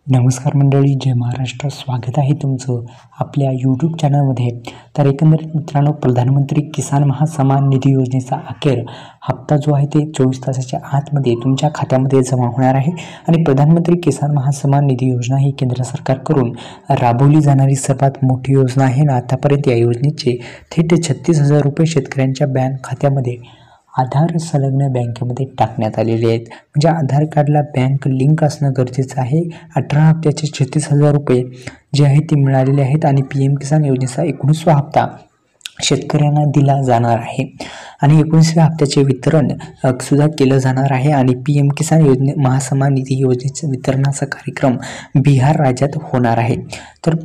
नमस्कार मंडळी, जय महाराष्ट्र. स्वागत आहे तुमचं आपल्या यूट्यूब चॅनलमध्ये. तर एकंदरीत मित्रांनो, प्रधानमंत्री किसान महासन्मान निधी योजनेचा अखेर हप्ता जो आहे ते 24 तासाच्या आतमध्ये तुमच्या खात्यामध्ये जमा होणार आहे. आणि प्रधानमंत्री किसान महासन्मान निधी योजना ही केंद्र सरकारकडून राबवली जाणारी सर्वात मोठी योजना आहे ना. आतापर्यंत या योजनेचे थेट 36,000 रुपये शेतकऱ्यांच्या बँक खात्यामध्ये आधार संलग्न बँकेमध्ये टाकण्यात आलेले आहेत. म्हणजे आधार कार्डला बँक लिंक असणं गरजेचं आहे. 18 हप्त्याचे 36,000 रुपये जे आहेत ते मिळालेले आहेत. आणि PM किसान योजनेचा 19वा हप्ता शेतकऱ्यांना दिला जाणार आहे. आणि 19व्या हप्त्याचे वितरण सुद्धा केलं जाणार आहे. आणि PM किसान महासन्मान निधी योजनेच्या वितरणाचा कार्यक्रम बिहार राज्यात होणार आहे. तर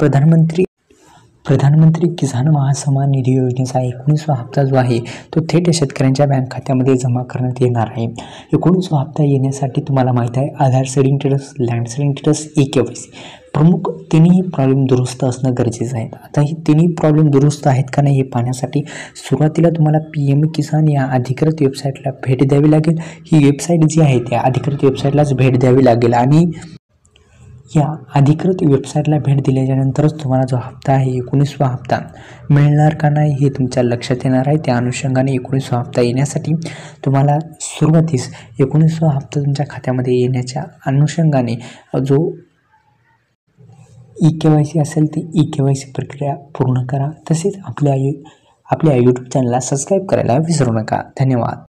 प्रधानमंत्री किसान महासन्मान निधी योजनेचा 19वा हप्ता जो आहे तो थेट शेतकऱ्यांच्या बँक खात्यामध्ये जमा करण्यात येणार आहे. 19वा हप्ता येण्यासाठी तुम्हाला माहीत आहे, आधार सेडिंग स्टेटस, लँड सेडिंग स्टेटस, KYC प्रमुख तिन्ही प्रॉब्लेम दुरुस्त असणं गरजेचं आहे. आता ही तिन्ही प्रॉब्लेम दुरुस्त आहेत का नाही हे पाहण्यासाठी सुरुवातीला तुम्हाला PM किसान या अधिकृत वेबसाईटला भेट द्यावी लागेल. ही वेबसाईट जी आहे त्या अधिकृत वेबसाईटलाच भेट द्यावी लागेल. आणि या अधिकृत वेबसाईटला भेट दिल्याच्यानंतरच तुम्हाला जो हप्ता आहे 19वा हप्ता मिळणार का नाही हे तुमच्या लक्षात येणार आहे. त्या अनुषंगाने 19वा हप्ता येण्यासाठी तुम्हाला सुरुवातीस 19वा हप्ता तुमच्या खात्यामध्ये येण्याच्या अनुषंगाने जो KYC असेल ती KYC प्रक्रिया पूर्ण करा. तसेच आपल्या यूट्यूब चॅनलला सबस्क्राईब करायला विसरू नका. धन्यवाद.